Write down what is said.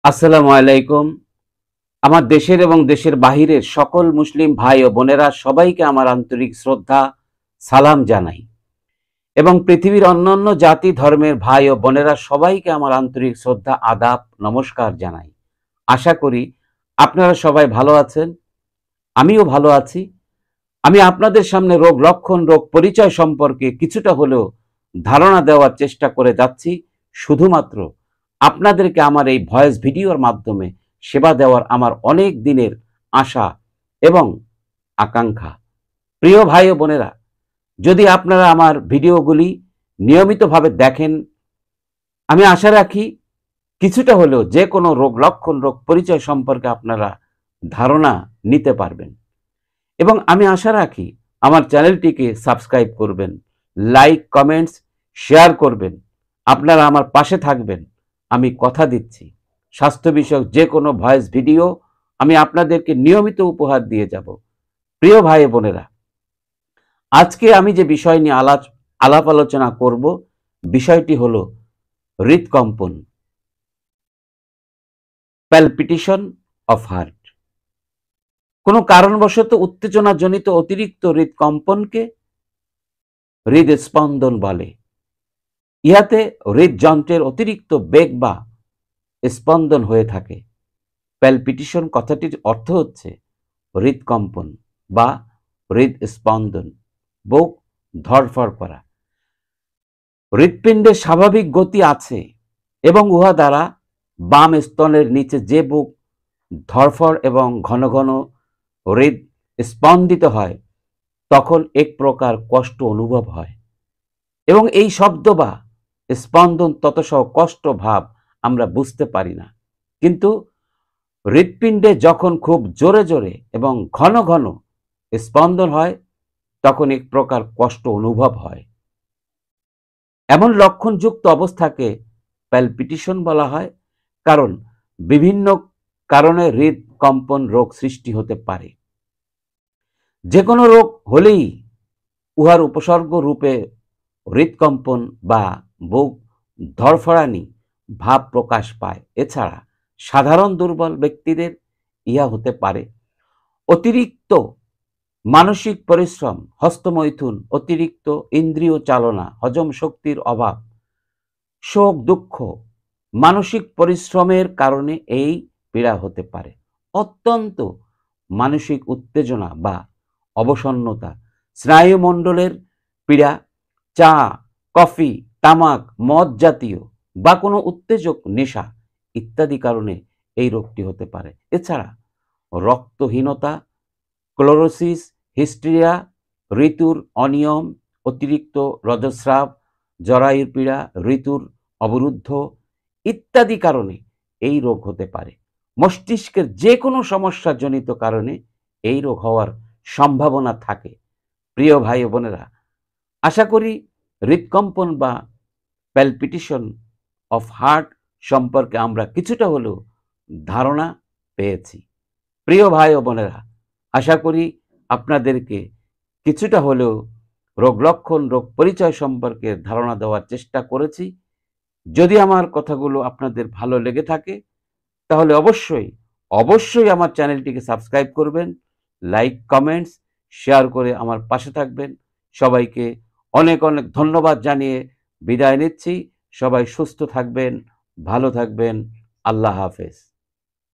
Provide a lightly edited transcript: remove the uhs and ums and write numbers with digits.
আসসালামু আলাইকুম। আমার দেশের এবং দেশের বাহিরের সকল মুসলিম ভাই ও বোনেরা সবাইকে আমার আন্তরিক শ্রদ্ধা সালাম জানাই এবং পৃথিবীর অন্যান্য জাতি ধর্মের ভাই ও বোনেরা সবাইকে আমার আন্তরিক শ্রদ্ধা আদাব নমস্কার জানাই। আশা করি আপনারা সবাই ভালো আছেন, আমিও ভালো আছি। আমি আপনাদের সামনে রোগ লক্ষণ, রোগ পরিচয় সম্পর্কে কিছুটা হলেও ধারণা দেওয়ার চেষ্টা করে যাচ্ছি, শুধুমাত্র আপনাদেরকে আমার এই ভয়েস ভিডিওর মাধ্যমে সেবা দেওয়ার আমার অনেক দিনের আশা এবং আকাঙ্ক্ষা। প্রিয় ভাই ও বোনেরা, যদি আপনারা আমার ভিডিওগুলি নিয়মিতভাবে দেখেন, আমি আশা রাখি কিছুটা হলেও যে কোনো রোগ লক্ষণ, রোগ পরিচয় সম্পর্কে আপনারা ধারণা নিতে পারবেন এবং আমি আশা রাখি আমার চ্যানেলটিকে সাবস্ক্রাইব করবেন, লাইক, কমেন্টস, শেয়ার করবেন। আপনারা আমার পাশে থাকবেন। আমি কথা দিচ্ছি, স্বাস্থ্য বিষয়ক যে কোনো ভয়েস ভিডিও আমি আপনাদেরকে নিয়মিত উপহার দিয়ে যাব। প্রিয় ভাই বোনেরা, আজকে আমি যে বিষয় নিয়ে আলাপ আলোচনা করব, বিষয়টি হলো হৃদকম্পন, প্যালপিটেশন অফ হার্ট। কোনো কারণবশত উত্তেজনাজনিত অতিরিক্ত হৃদকম্পনকে হৃদস্পন্দন বলে। ইহাতে হৃদযন্ত্রের অতিরিক্ত বেগ বা স্পন্দন হয়ে থাকে। প্যালপিটেশন কথাটির অর্থ হচ্ছে হৃদকম্পন বা হৃদস্পন্দন, বুক ধড়ফড় করা। হৃৎপিণ্ডের স্বাভাবিক গতি আছে এবং উহা দ্বারা বাম স্তনের নিচে যে বুক ধড়ফড় এবং ঘন ঘন হৃদ স্পন্দিত হয়, তখন এক প্রকার কষ্ট অনুভব হয় এবং এই শব্দ বা স্পন্দন ততসহ কষ্ট ভাব আমরা বুঝতে পারি না, কিন্তু হৃৎপিণ্ডে যখন খুব জোরে জোরে এবং ঘন ঘন স্পন্দন হয়, তখন এক প্রকার কষ্ট অনুভব হয়। এমন লক্ষণযুক্ত অবস্থাকে প্যালপিটেশন বলা হয়, কারণ বিভিন্ন কারণে হৃদকম্পন রোগ সৃষ্টি হতে পারে। যে কোনো রোগ হলেই উহার উপসর্গ রূপে হৃদকম্পন বা বুক ধড়ফড়ানি ভাব প্রকাশ পায়। এছাড়া সাধারণ দুর্বল ব্যক্তিদের ইহা হতে পারে অতিরিক্ত মানসিক পরিশ্রম, হস্তমৈথুন, অতিরিক্ত ইন্দ্রিয় চালনা, হজম শক্তির অভাব, শোক, দুঃখ, মানসিক পরিশ্রমের কারণে এই পীড়া হতে পারে। অত্যন্ত মানসিক উত্তেজনা বা অবসন্নতা, স্নায়ুমণ্ডলের পীড়া, চা, কফি, তামাক, মদ জাতীয় বা কোনো উত্তেজক নেশা ইত্যাদি কারণে এই রোগটি হতে পারে। এছাড়া রক্তহীনতা, ক্লোরোসিস, হিস্টেরিয়া, ঋতুর অনিয়ম, অতিরিক্ত রজস্রাব, জরায়ুর পীড়া, ঋতুর অবরুদ্ধ ইত্যাদি কারণে এই রোগ হতে পারে। মস্তিষ্কের যে কোনো সমস্যাজনিত কারণে এই রোগ হওয়ার সম্ভাবনা থাকে। প্রিয় ভাই ও বোনেরা, আশা করি হৃদকম্পন বা প্যালপিটেশন অফ হার্ট সম্পর্কে আমরা কিছুটা হলেও ধারণা পেয়েছি। প্রিয় ভাই ও বোনেরা, আশা করি আপনাদেরকে কিছুটা হলেও রোগ লক্ষণ, রোগ পরিচয় সম্পর্কে ধারণা দেওয়ার চেষ্টা করেছি। যদি আমার কথাগুলো আপনাদের ভালো লেগে থাকে, তাহলে অবশ্যই আমার চ্যানেলটিকে সাবস্ক্রাইব করবেন, লাইক, কমেন্টস, শেয়ার করে আমার পাশে থাকবেন। সবাইকে অনেক অনেক ধন্যবাদ জানিয়ে বিদায় নিচ্ছি। সবাই সুস্থ থাকবেন, ভালো থাকবেন। আল্লাহ হাফেজ।